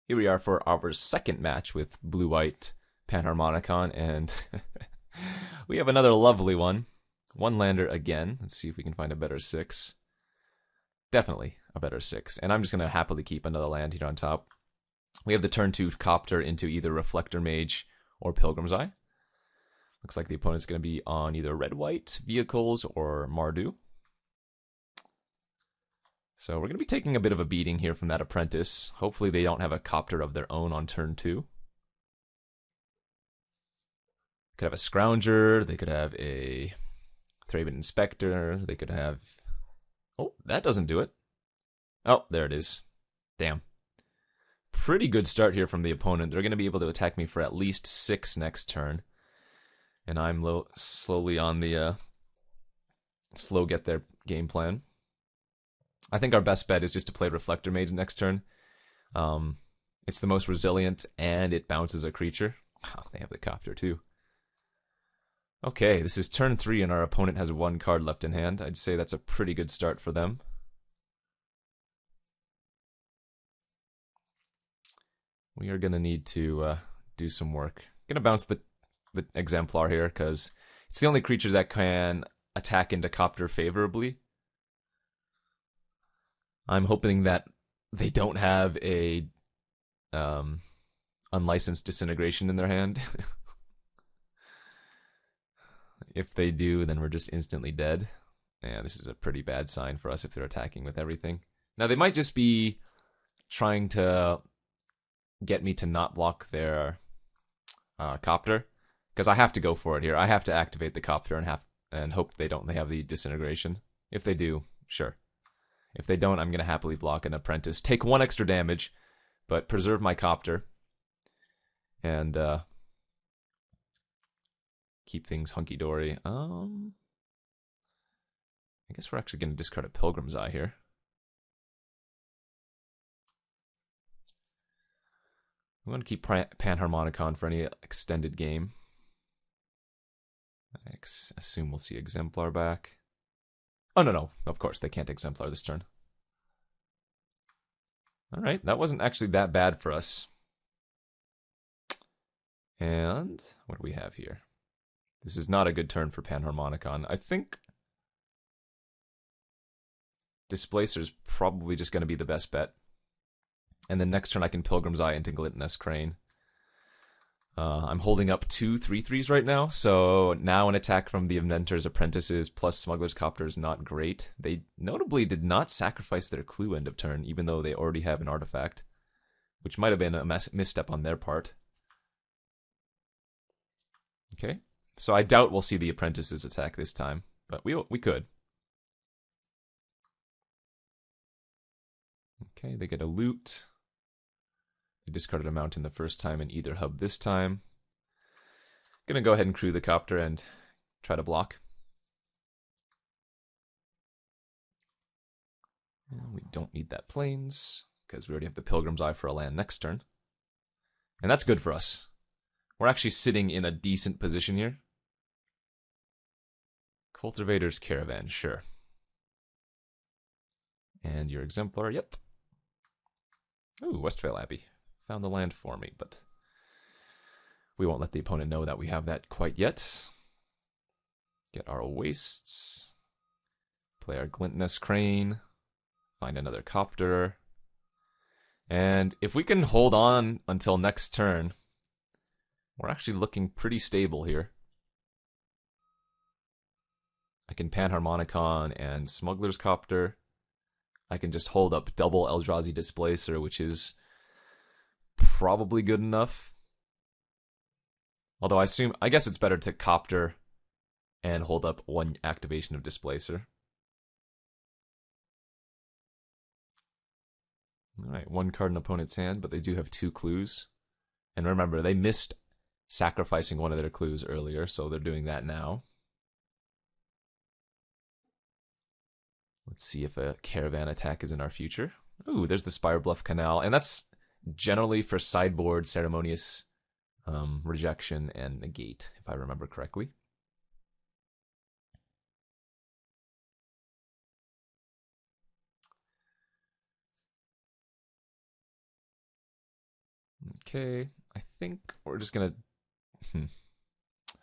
Here we are for our second match with blue-white Panharmonicon, and we have another lovely one. One lander again. Let's see if we can find a better 6. Definitely a better 6. And I'm just going to happily keep another land here on top. We have the turn 2 Copter into either Reflector Mage or Pilgrim's Eye. Looks like the opponent's going to be on either red-white vehicles or Mardu. So we're going to be taking a bit of a beating here from that apprentice. Hopefully they don't have a Copter of their own on turn 2. Could have a Scrounger, they could have a Thraben Inspector, they could have... Oh, that doesn't do it. Oh, there it is. Damn. Pretty good start here from the opponent. They're going to be able to attack me for at least 6 next turn. And I'm slowly on the slow get there game plan. I think our best bet is just to play Reflector Mage next turn. It's the most resilient, and it bounces a creature. Wow, they have the Copter too. Okay, this is turn 3, and our opponent has 1 card left in hand. I'd say that's a pretty good start for them. We are going to need to do some work. Going to bounce the Exemplar here, because it's the only creature that can attack into Copter favorably. I'm hoping that they don't have a unlicensed Disintegration in their hand. If they do, then we're just instantly dead. Yeah, this is a pretty bad sign for us if they're attacking with everything. Now, they might just be trying to get me to not block their Copter, because I have to go for it here. I have to activate the Copter and hope they have the Disintegration. If they do, sure. If they don't, I'm going to happily block an Apprentice. Take 1 extra damage, but preserve my Copter. And keep things hunky-dory. I guess we're actually going to discard a Pilgrim's Eye here. I'm going to keep Panharmonicon for any extended game. I assume we'll see Exemplar back. Oh, no. Of course, they can't Exemplar this turn. Alright, that wasn't actually that bad for us. And what do we have here? This is not a good turn for Panharmonicon. I think Displacer is probably just going to be the best bet. And then next turn I can Pilgrim's Eye into Glintinous Crane. I'm holding up 2 3/3s right now, so now an attack from the Inventor's Apprentices plus Smuggler's Copter is not great. They notably did not sacrifice their Clue end of turn, even though they already have an artifact, which might have been a misstep on their part. Okay, so I doubt we'll see the Apprentices attack this time, but we could. Okay, they get a loot. They discarded a mountain the first time and either hub this time. Gonna go ahead and crew the Copter and try to block. And we don't need that Plains, because we already have the Pilgrim's Eye for a land next turn. And that's good for us. We're actually sitting in a decent position here. Cultivator's Caravan, sure. And your Exemplar, yep. Ooh, Westvale Abbey. Found the land for me, but we won't let the opponent know that we have that quite yet. Get our Wastes. Play our Glintinous Crane. Find another Copter. And if we can hold on until next turn, we're actually looking pretty stable here. I can Panharmonicon and Smuggler's Copter. I can just hold up double Eldrazi Displacer, which is probably good enough. Although I guess it's better to Copter and hold up 1 activation of Displacer. Alright, 1 card in opponent's hand, but they do have 2 clues. And remember, they missed sacrificing 1 of their clues earlier, so they're doing that now. Let's see if a Caravan attack is in our future. Ooh, there's the Spirebluff Canal, and that's generally for sideboard, Ceremonious Rejection, and Negate, if I remember correctly. Okay, I think we're just gonna...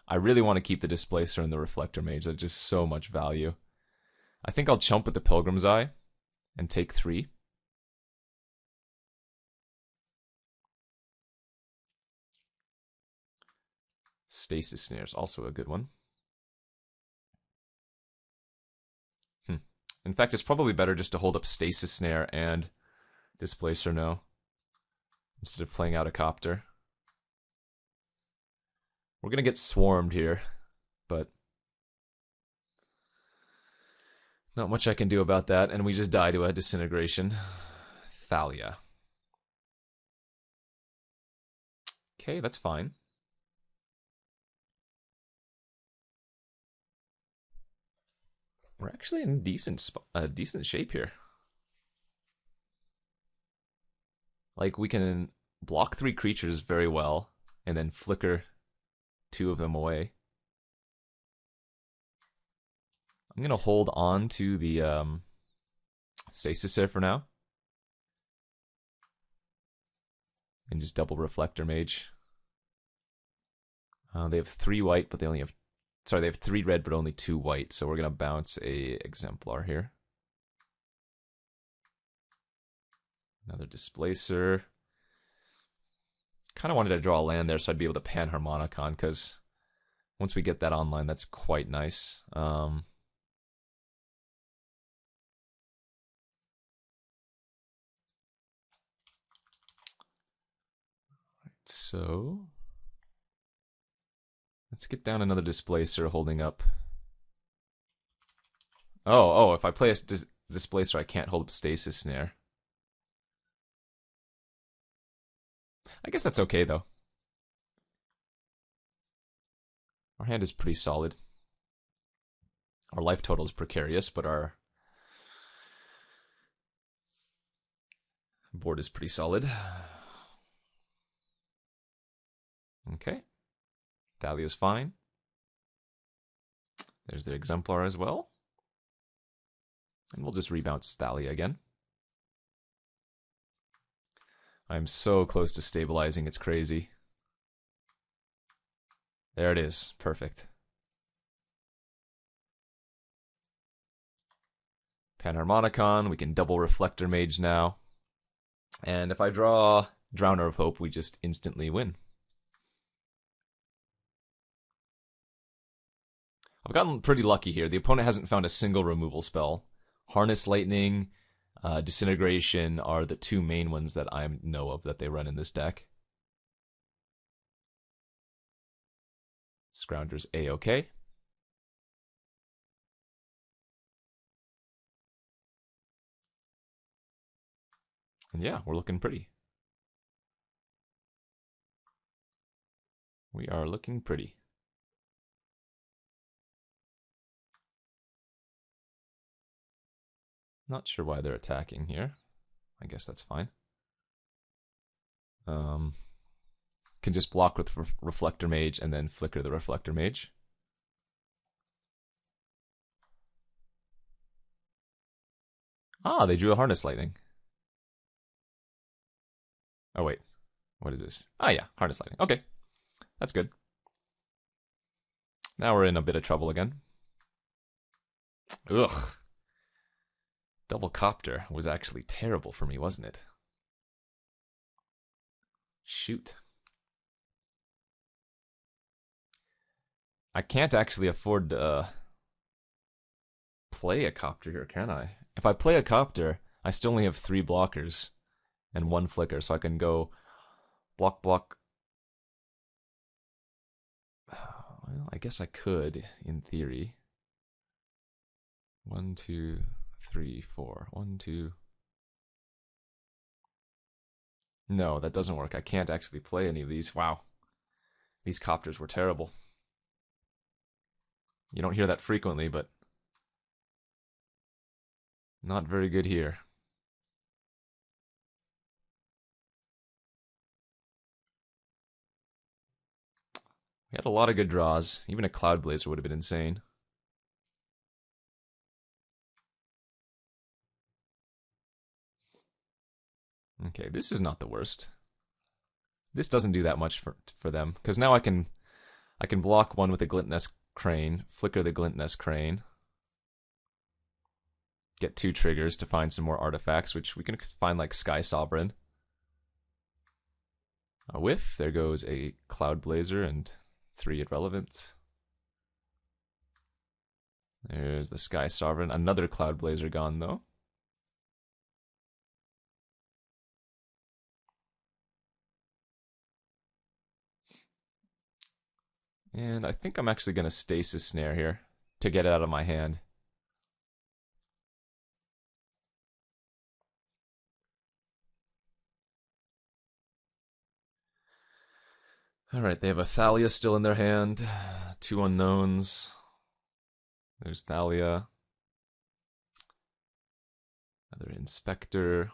I really want to keep the Displacer and the Reflector Mage. That's just so much value. I think I'll chump with the Pilgrim's Eye and take 3. Stasis Snare is also a good one. In fact, it's probably better just to hold up Stasis Snare and Displacer now, instead of playing out a Copter. We're going to get swarmed here, but not much I can do about that, and we just die to a Disintegration. Thalia. Okay, that's fine. We're actually in decent shape here. Like, we can block 3 creatures very well, and then flicker 2 of them away. I'm going to hold on to the Stasis there for now. And just double Reflector Mage. They have 3 white, but they only have... Sorry, they have 3 red, but only 2 white. So we're going to bounce a Exemplar here. Another Displacer. Kind of wanted to draw a land there so I'd be able to Panharmonicon, because once we get that online, that's quite nice. So let's get down another Displacer holding up. Oh, if I play a Displacer, I can't hold up Stasis Snare. I guess that's okay, though. Our hand is pretty solid. Our life total is precarious, but our board is pretty solid. Okay. Thalia's fine. There's the Exemplar as well. And we'll just rebounce Thalia again. I'm so close to stabilizing, it's crazy. There it is. Perfect. Panharmonicon, we can double Reflector Mage now. And if I draw Drowner of Hope, we just instantly win. I've gotten pretty lucky here. The opponent hasn't found a single removal spell. Harness Lightning, Disintegration are the 2 main ones that I know of that they run in this deck. Scrounger's A-OK. And yeah, we're looking pretty. We are looking pretty. Not sure why they're attacking here. I guess that's fine. Can just block with Reflector Mage and then flicker the Reflector Mage. Ah, they drew a Harness Lightning. Oh, wait. What is this? Ah, yeah, Harness Lightning. Okay. That's good. Now we're in a bit of trouble again. Ugh. Double Copter was actually terrible for me, wasn't it? Shoot. I can't actually afford to play a Copter here, can I? If I play a Copter, I still only have 3 blockers and 1 flicker, so I can go block. Well, I guess I could, in theory. 1, 2, 3, 4. 1, 2. No, that doesn't work. I can't actually play any of these. Wow. These Copters were terrible. You don't hear that frequently, but not very good here. We had a lot of good draws. Even a Cloud Blazer would have been insane. Okay, this is not the worst. This doesn't do that much for them, because now I can block one with a Glintnest Crane, flicker the Glintnest Crane, get 2 triggers to find some more artifacts, which we can find like Sky Sovereign. A whiff, there goes a Cloud Blazer and 3 irrelevant. There's the Sky Sovereign, another Cloud Blazer gone though. And I think I'm actually going to Stasis Snare here to get it out of my hand. Alright, they have a Thalia still in their hand. 2 unknowns. There's Thalia. Another Inspector.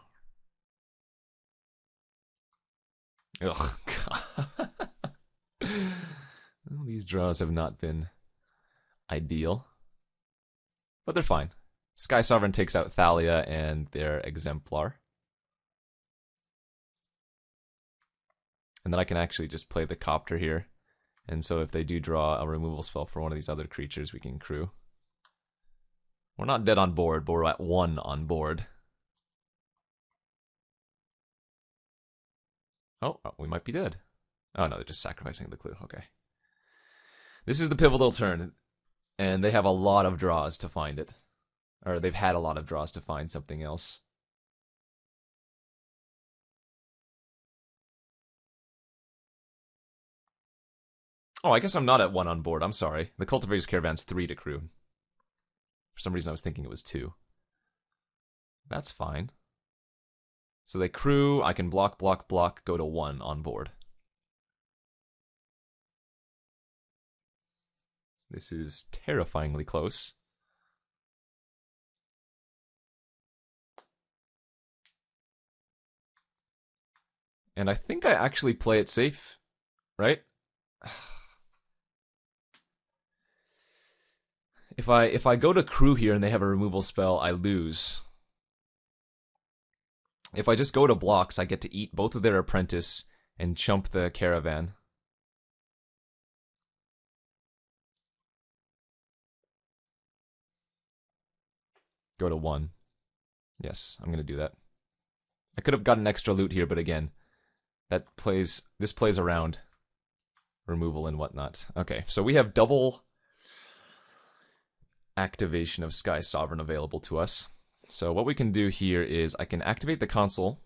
Ugh, God. Well, these draws have not been ideal. But they're fine. Sky Sovereign takes out Thalia and their Exemplar. And then I can actually just play the Copter here. And so if they do draw a removal spell for one of these other creatures, we can crew. We're not dead on board, but we're at 1 on board. Oh, we might be dead. Oh no, they're just sacrificing the clue. Okay. This is the pivotal turn, and they have a lot of draws to find it. Or they've had a lot of draws to find something else. Oh, I guess I'm not at 1 on board. I'm sorry. The Cultivator's Caravan's 3 to crew. For some reason I was thinking it was 2. That's fine. So they crew, I can block, block, block, go to 1 on board. This is terrifyingly close. And I think I actually play it safe, right? If I go to crew here and they have a removal spell, I lose. If I just go to blocks, I get to eat both of their apprentice and chump the caravan. Go to 1. Yes, I'm going to do that. I could have gotten extra loot here, but again, this plays around removal and whatnot. Okay, so we have double activation of Sky Sovereign available to us. So what we can do here is I can activate the console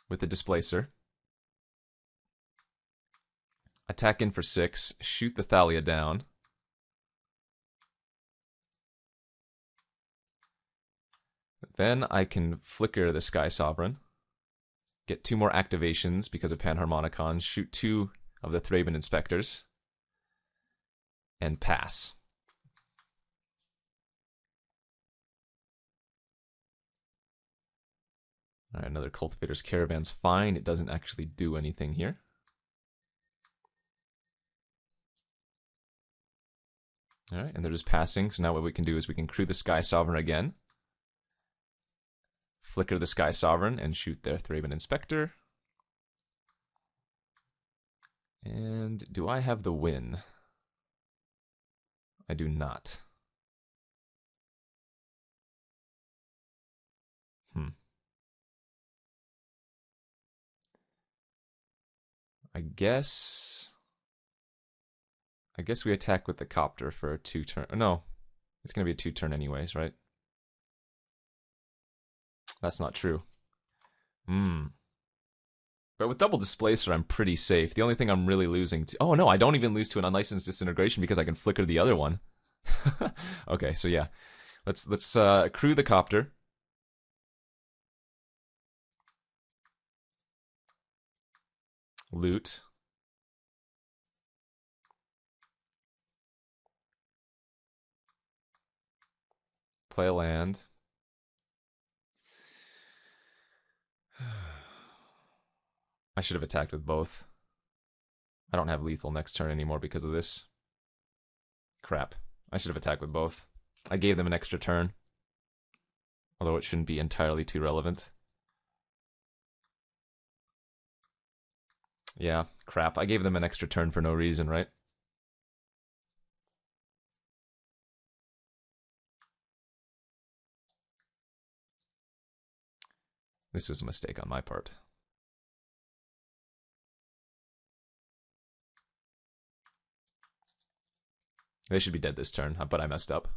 with the Displacer, attack in for 6, shoot the Thalia down, then I can flicker the Sky Sovereign, get 2 more activations because of Panharmonicon, shoot 2 of the Thraben Inspectors, and pass. Alright, another Cultivator's Caravan's fine. It doesn't actually do anything here. Alright, and they're just passing, so now what we can do is we can crew the Sky Sovereign again, flicker the Sky Sovereign, and shoot their Thraben Inspector. And do I have the win? I do not. I guess we attack with the Copter for a 2-turn. No, it's going to be a 2-turn anyways, right? That's not true. But with double Displacer, I'm pretty safe. The only thing I'm really losing to... Oh, no, I don't even lose to an Unlicensed Disintegration because I can flicker the other one. Okay, so yeah. Let's crew the Copter. Loot. Play a land. I should have attacked with both. I don't have lethal next turn anymore because of this. Crap. I should have attacked with both. I gave them an extra turn. Although it shouldn't be entirely too relevant. Yeah, crap. I gave them an extra turn for no reason, right? This was a mistake on my part. They should be dead this turn, but I messed up.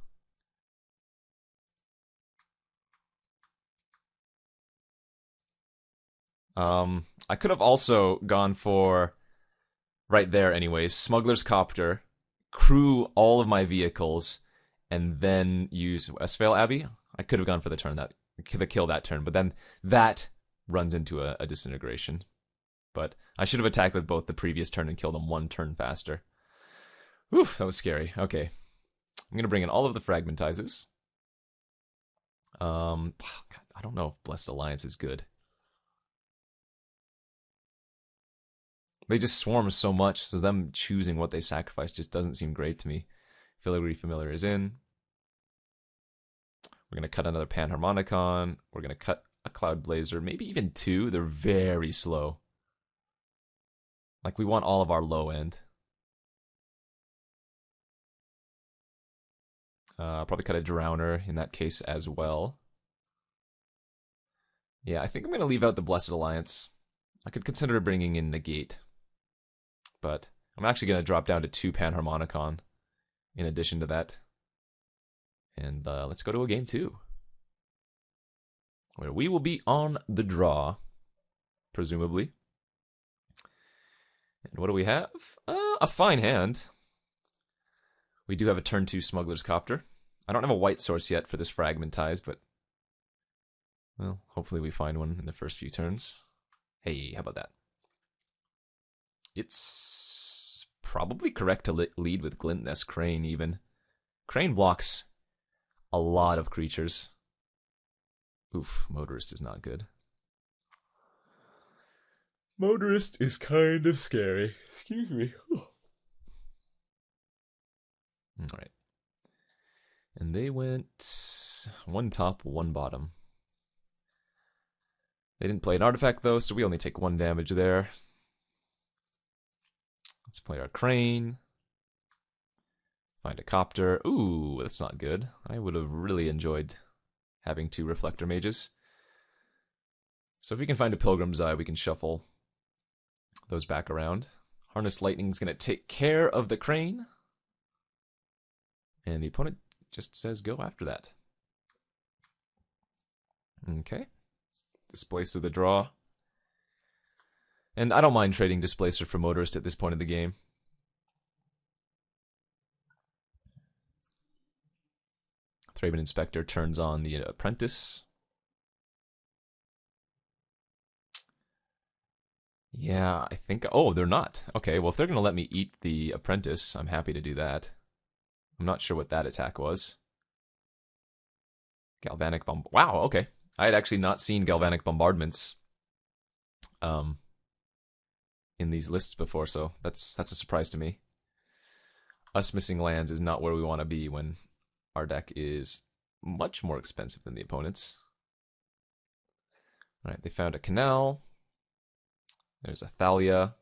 I could have also gone for, right there anyways, Smuggler's Copter, crew all of my vehicles, and then use Westphal Abbey. I could have gone for the turn that, the kill that turn, but then that runs into a disintegration. But I should have attacked with both the previous turn and killed them one turn faster. Oof, that was scary. Okay. I'm going to bring in all of the Fragmentizes. God, I don't know if Blessed Alliance is good. They just swarm so much, so them choosing what they sacrifice just doesn't seem great to me. Filigree Familiar is in. We're going to cut another Panharmonicon. We're going to cut a Cloud Blazer, maybe even two. They're very slow. Like, we want all of our low end. Probably cut a Drowner in that case as well. Yeah, I think I'm going to leave out the Blessed Alliance. I could consider bringing in Negate. But I'm actually going to drop down to 2 Panharmonicon in addition to that. And let's go to a game 2. Where we will be on the draw, presumably. And what do we have? A fine hand. We do have a turn 2 Smuggler's Copter. I don't have a white source yet for this Fragmentize, but well, hopefully we find one in the first few turns. Hey, how about that? It's probably correct to lead with Glintnest Crane, even. Crane blocks a lot of creatures. Oof, Motorist is not good. Motorist is kind of scary. Excuse me. Alright. And they went 1 top, 1 bottom. They didn't play an artifact, though, so we only take 1 damage there. Let's play our Crane. Find a Copter. Ooh, that's not good. I would have really enjoyed having 2 Reflector Mages. So if we can find a Pilgrim's Eye, we can shuffle those back around. Harness Lightning's going to take care of the Crane. And the opponent just says go after that. Okay. Displacer the draw. And I don't mind trading Displacer for Motorist at this point of the game. Thraben Inspector turns on the Apprentice. Yeah, I think... Oh, they're not. Okay, well, if they're going to let me eat the Apprentice, I'm happy to do that. I'm not sure what that attack was. Galvanic Bomb... Wow, okay. I had actually not seen Galvanic Bombardments in these lists before, so that's a surprise to me. Us missing lands is not where we want to be when our deck is much more expensive than the opponent's. Alright, they found a Canal. There's a Thalia.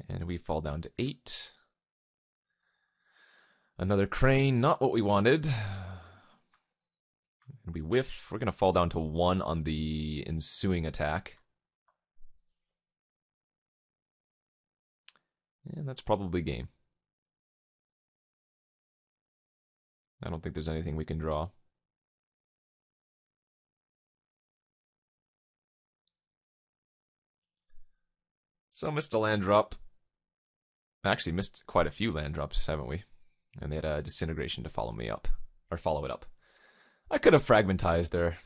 And we fall down to 8. Another Crane, not what we wanted. And we whiff. We're going to fall down to 1 on the ensuing attack. And that's probably game. I don't think there's anything we can draw. So missed a land drop. Actually missed quite a few land drops, haven't we? And they had a Disintegration to follow me up. Or follow it up. I could have Fragmentized their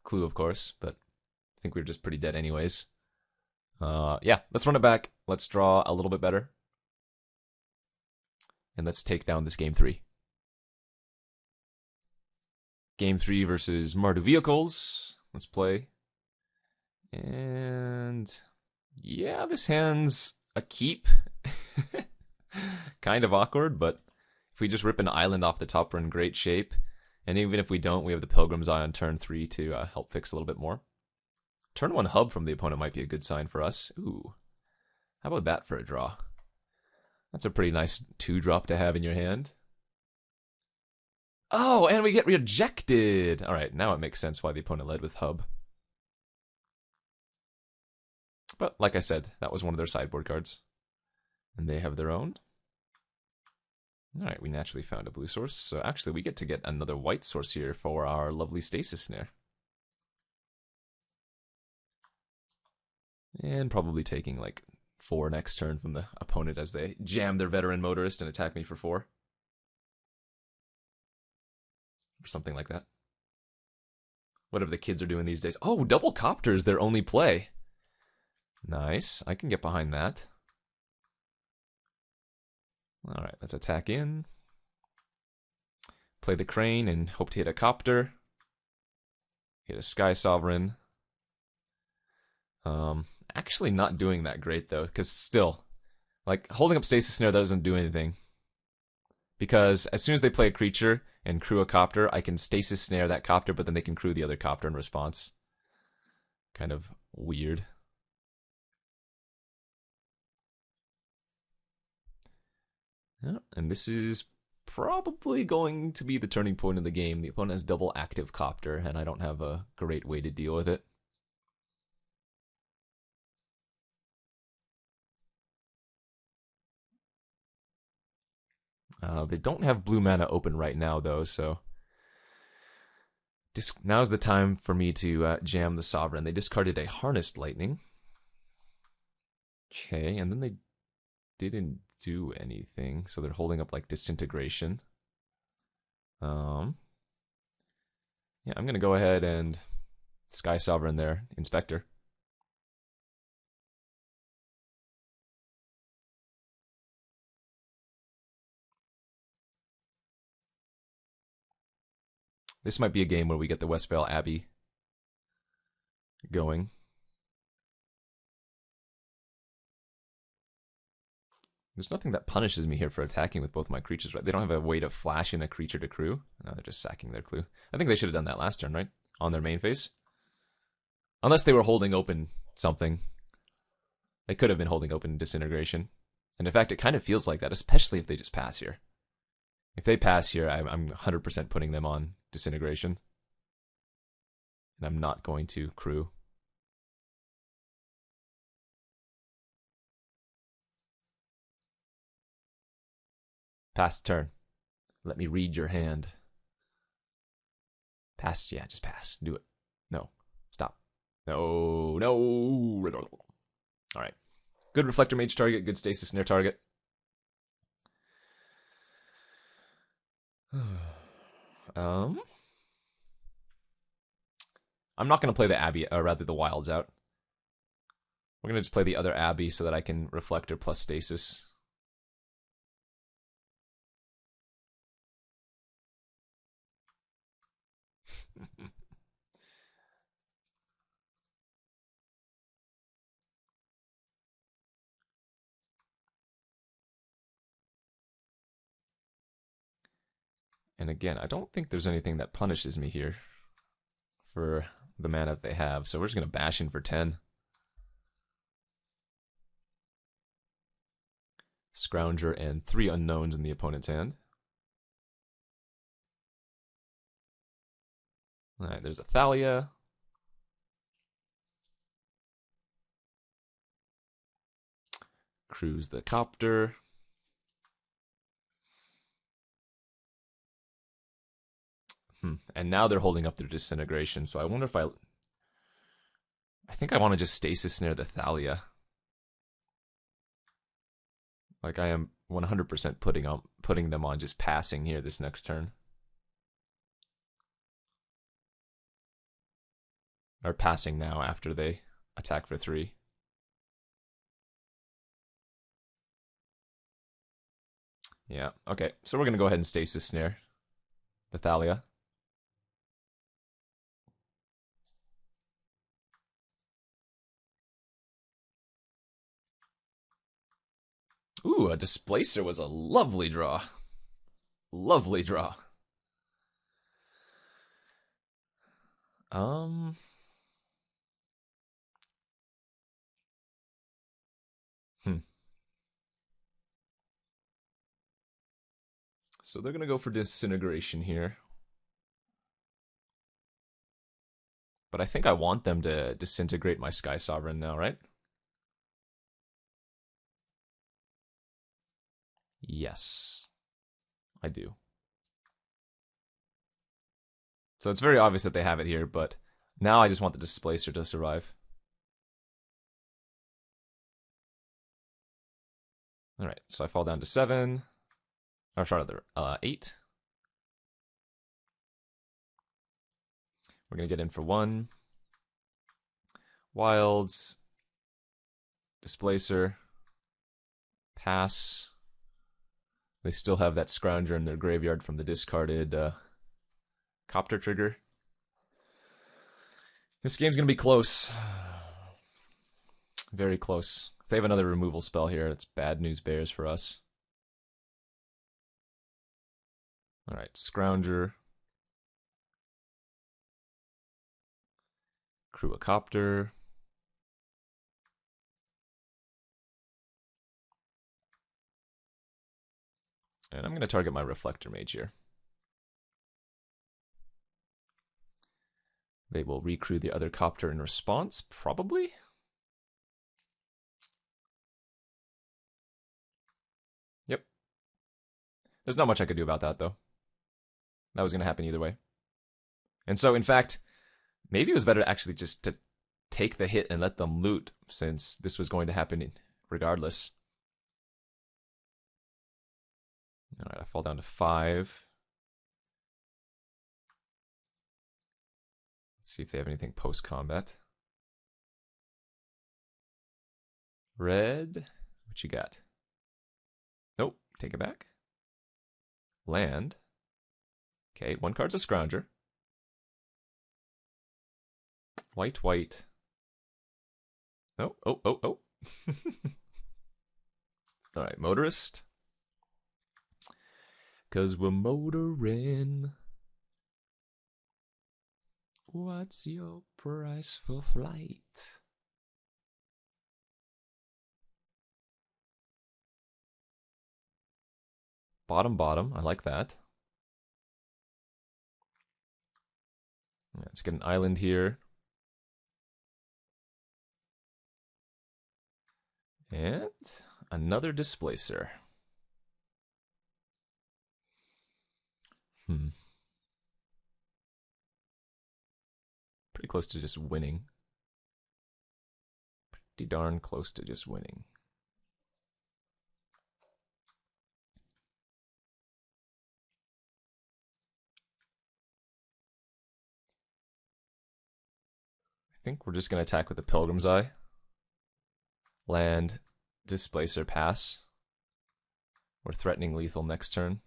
clue, of course, but I think we were just pretty dead anyways. Yeah, let's run it back. Let's draw a little bit better. And let's take down this game 3. Game 3 versus Mardu Vehicles. Let's play. And yeah, this hand's a keep. Kind of awkward, but if we just rip an island off the top, we're in great shape. And even if we don't, we have the Pilgrim's Eye on turn 3 to help fix a little bit more. Turn 1 hub from the opponent might be a good sign for us. Ooh. How about that for a draw? That's a pretty nice 2-drop to have in your hand. Oh, and we get rejected. All right, now it makes sense why the opponent led with hub. But like I said, that was one of their sideboard cards. And they have their own. All right, we naturally found a blue source. So actually, we get to get another white source here for our lovely stasis snare. And probably taking like 4 next turn from the opponent as they jam their veteran motorist and attack me for 4. Or something like that. Whatever the kids are doing these days. Oh, double copter is their only play. Nice. I can get behind that. All right, let's attack in. Play the crane and hope to hit a copter. Hit a Sky Sovereign. Actually not doing that great though, because still, like, holding up Stasis Snare doesn't do anything. Because as soon as they play a creature and crew a copter, I can Stasis Snare that copter, but then they can crew the other copter in response. Kind of weird. Yeah, and this is probably going to be the turning point of the game. The opponent has double active copter, and I don't have a great way to deal with it. They don't have blue mana open right now, though, so now's the time for me to jam the Sovereign. They discarded a Harnessed Lightning. Okay, and then they didn't do anything, so they're holding up like Disintegration. Yeah, I'm gonna go ahead and Sky Sovereign there, Inspector. This might be a game where we get the Westvale Abbey going. There's nothing that punishes me here for attacking with both my creatures, right? They don't have a way to flash in a creature to crew. No, they're just sacking their clue. I think they should have done that last turn, right? On their main phase. Unless they were holding open something. They could have been holding open Disintegration. And in fact, it kind of feels like that, especially if they just pass here. If they pass here, I'm 100% putting them on Disintegration. And I'm not going to crew. Pass turn. Let me read your hand. Pass, yeah, just pass. Do it. No. Stop. No, no. All right. Good Reflector Mage target, good Stasis Snare target. I'm not going to play the Abbey, or rather the Wilds out. We're going to just play the other Abbey so that I can Reflector plus Stasis. And again, I don't think there's anything that punishes me here for the mana that they have, so we're just going to bash in for 10. Scrounger and 3 unknowns in the opponent's hand. Alright, there's a Thalia. Cruise the Copter. And now they're holding up their Disintegration, so I wonder if I think I want to just Stasis Snare the Thalia. Like, I am 100% putting them on just passing here this next turn. Or passing now after they attack for 3. Yeah, okay. So we're going to go ahead and Stasis Snare the Thalia. Ooh, a Displacer was a lovely draw. Lovely draw. So they're going to go for disintegration here. But I think I want them to disintegrate my Sky Sovereign now, right? Yes, I do. So it's very obvious that they have it here, but now I just want the Displacer to survive. Alright, so I fall down to 7. Or rather, 8. We're going to get in for 1. Wilds. Displacer. Pass. They still have that Scrounger in their graveyard from the discarded Copter trigger. This game's going to be close. Very close. If they have another removal spell here, it's bad news bears for us. Alright, Scrounger. Crew a Copter. And I'm going to target my Reflector Mage here. They will recrew the other Copter in response, probably? Yep. There's not much I could do about that, though. That was going to happen either way. And so, in fact, maybe it was better actually just to take the hit and let them loot, since this was going to happen regardless. Alright, I fall down to 5. Let's see if they have anything post-combat. Red, what you got? Nope, take it back. Land. Okay, 1 card's a Scrounger. White, white. Oh. Alright, Motorist. 'Cause we're motoring. What's your price for flight? Bottom, I like that. Let's get an island here. And another Displacer. Pretty close to just winning. Pretty darn close to just winning. I think we're just going to attack with the Pilgrim's Eye. Land, Displacer, pass. We're threatening lethal next turn.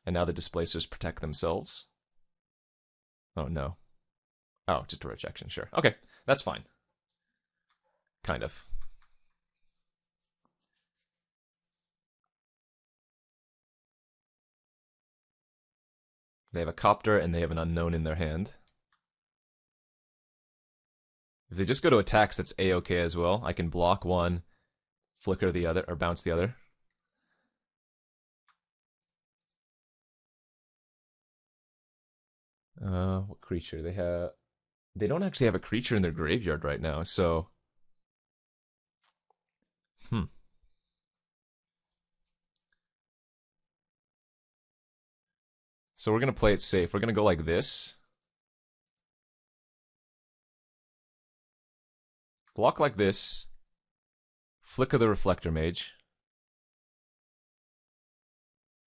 And now the Displacers protect themselves. Oh, no. Oh, just a rejection, sure. Okay, that's fine. Kind of. They have a Copter and they have an Unknown in their hand. If they just go to attacks, that's A-okay as well. I can block one, flicker the other, or bounce the other. What creature? They don't actually have a creature in their graveyard right now, so... So we're going to play it safe. We're going to go like this. Block like this. Flicker the Reflector Mage.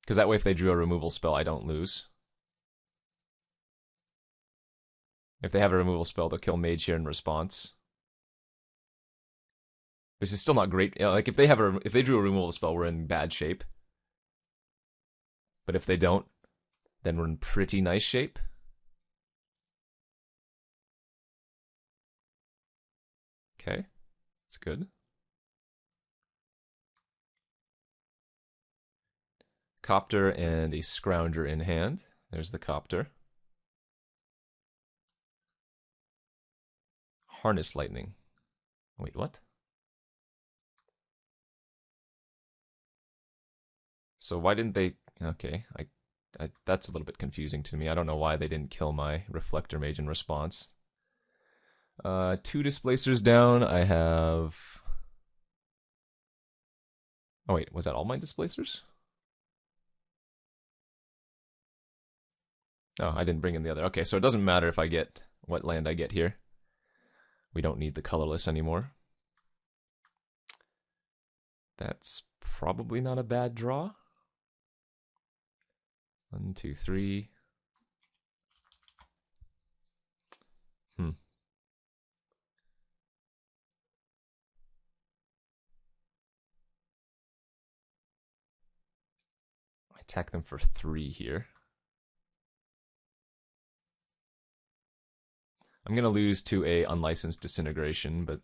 Because that way if they drew a removal spell, I don't lose. If they have a removal spell, they'll kill Mage here in response. This is still not great. Like if they drew a removal spell, we're in bad shape. But if they don't, then we're in pretty nice shape. Okay, that's good. Copter and a Scrounger in hand. There's the Copter. Harness Lightning. Wait, what? So why didn't they... Okay, that's a little bit confusing to me. I don't know why they didn't kill my Reflector Mage in response. 2 Displacers down. I have... Oh wait, was that all my Displacers? Oh, I didn't bring in the other. Okay, so it doesn't matter if I get what land I get here. We don't need the colorless anymore. That's probably not a bad draw. 1, 2, 3. I attack them for 3 here. I'm going to lose to a unlicensed disintegration, but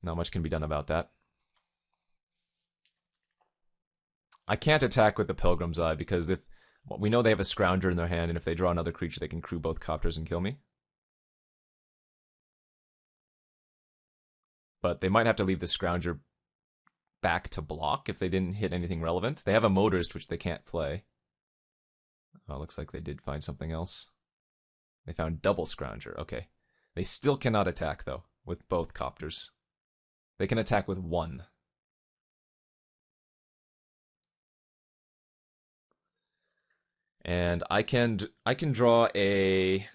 not much can be done about that. I can't attack with the Pilgrim's Eye because we know they have a Scrounger in their hand, and if they draw another creature, they can crew both Copters and kill me. But they might have to leave the Scrounger back to block if they didn't hit anything relevant. They have a Motorist, which they can't play. Oh, looks like they did find something else. They found double Scrounger. Okay. They still cannot attack, though, with both Copters. They can attack with 1. And I can draw a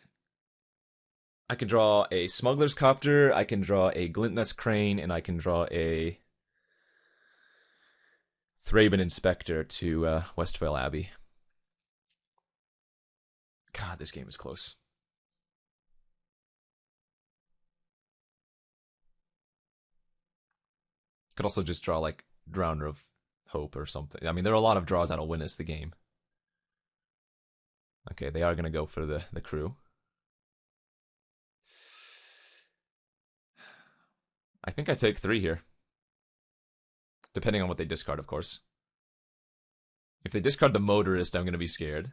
Smuggler's Copter, I can draw a Glintnest Crane, and I can draw a Thraben Inspector to Westvale Abbey. God, this game is close. Could also just draw like Drowner of Hope or something. I mean, there are a lot of draws that'll win us the game. Okay, they are going to go for the crew. I think I take 3 here. Depending on what they discard, of course. If they discard the Motorist, I'm going to be scared.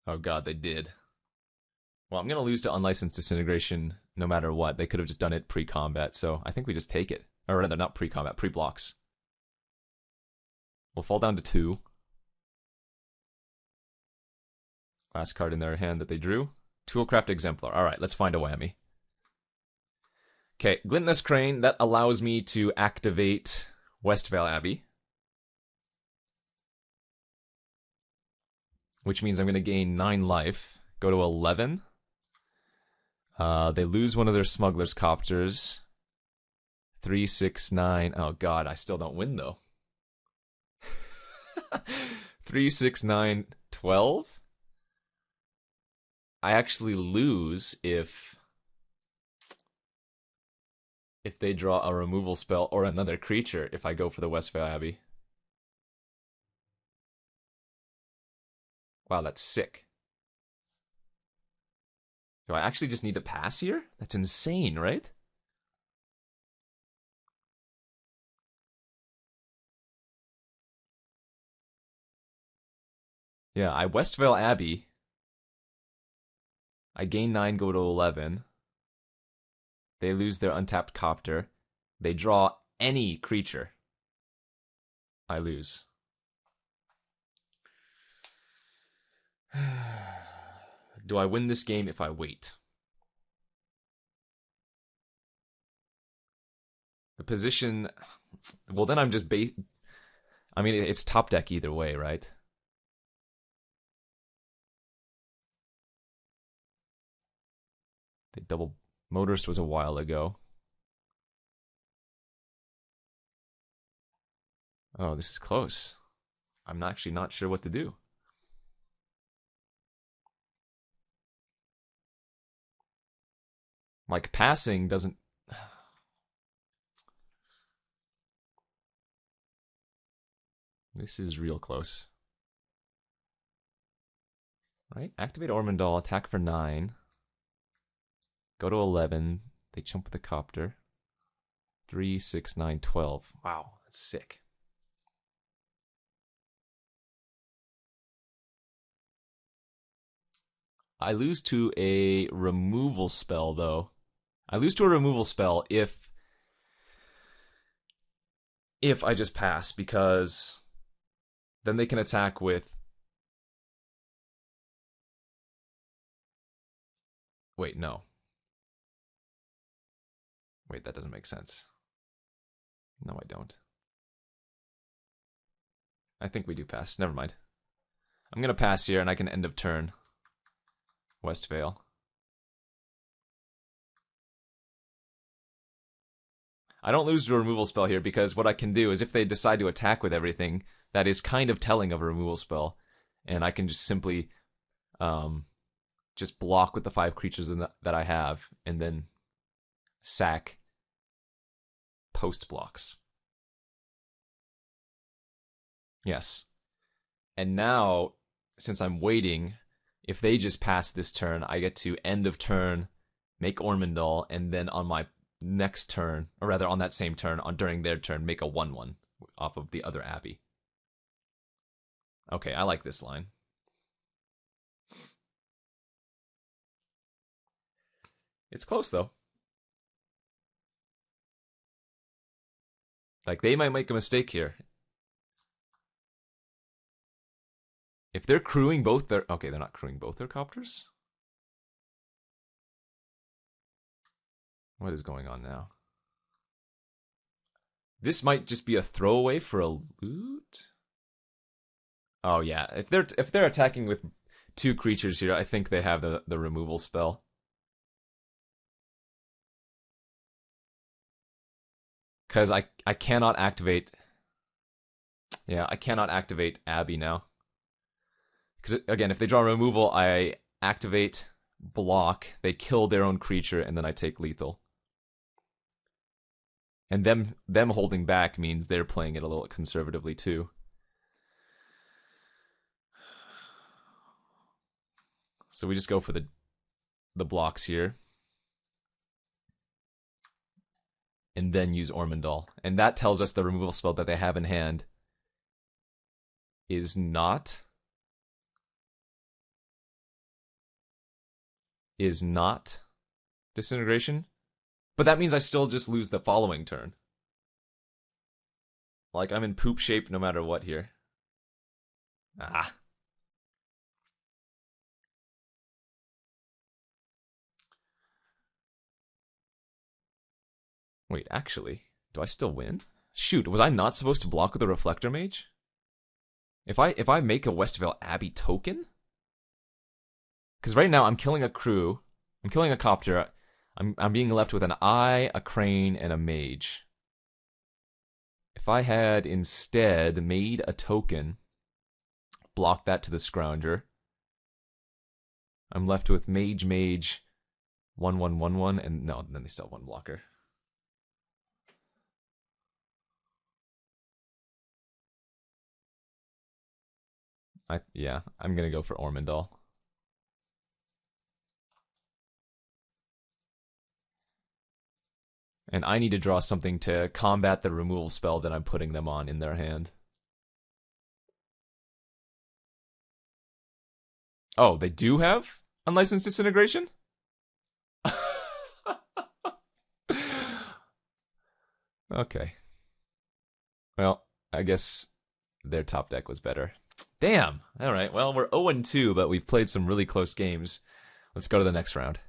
Oh god, they did. Well, I'm going to lose to Unlicensed Disintegration no matter what. They could have just done it pre-combat, so I think we just take it. Or rather, not pre-combat, pre-blocks. We'll fall down to 2. Last card in their hand that they drew. Toolcraft Exemplar. Alright, let's find a whammy. Okay, Glintnest Crane, that allows me to activate Westvale Abbey. Which means I'm going to gain 9 life. Go to 11. They lose one of their Smuggler's Copters. 3, 6, 9. Oh god, I still don't win though. 3, 6, 9, 12? I actually lose if they draw a removal spell or another creature if I go for the Westvale Abbey. Wow, that's sick. Do I actually just need to pass here? That's insane, right? Yeah, I Westvale Abbey. I gain 9, go to 11. They lose their untapped Copter. They draw any creature. I lose. Do I win this game if I wait? The position... Well, then I'm just I mean, it's top deck either way, right? The double Motorist was a while ago. Oh, this is close. I'm actually not sure what to do. Like, passing doesn't... This is real close. Right? Activate Ormondal, attack for 9. Go to 11. They jump with the Copter. 3, 6, 9, 12. Wow, that's sick. I lose to a removal spell, though. I lose to a removal spell if I just pass, because then they can attack with... Wait, no. Wait, that doesn't make sense. No, I don't. I think we do pass. Never mind. I'm going to pass here, and I can end of turn Westvale. I don't lose to a removal spell here, because what I can do is if they decide to attack with everything, that is kind of telling of a removal spell. And I can just simply just block with the 5 creatures that I have, and then sack post blocks. Yes. And now, since I'm waiting, if they just pass this turn, I get to end of turn, make Ormondal, and then on my next turn, or rather on that same turn, during their turn, make a 1/1 off of the other Abbey. Okay, I like this line. It's close, though. Like, they might make a mistake here. If they're crewing both their... Okay, they're not crewing both their copters? What is going on now? This might just be a throwaway for a loot? Oh, yeah. If they're attacking with 2 creatures here, I think they have the removal spell. Because I cannot activate... Yeah, I cannot activate Abbey now. Because, again, if they draw removal, I activate, block, they kill their own creature, and then I take lethal. And them holding back means they're playing it a little conservatively, too. So we just go for the blocks here. And then use Ormondal. And that tells us the removal spell that they have in hand is not Disintegration. But that means I still just lose the following turn. Like, I'm in poop shape no matter what here. Ah. Wait, actually, do I still win? Shoot, was I not supposed to block with a Reflector Mage? If I make a Westvale Abbey token? Because right now I'm killing a crew, I'm killing a copter, I'm being left with an eye, a crane, and a mage. If I had instead made a token, blocked that to the Scrounger, I'm left with mage, 1/1/1/1, and no, then they still have 1 blocker. Yeah, I'm gonna go for Ormondal. And I need to draw something to combat the removal spell that I'm putting them on in their hand. Oh, they do have Unlicensed Disintegration? Okay. Well, I guess their top deck was better. Damn! Alright, well, we're 0-2, but we've played some really close games. Let's go to the next round.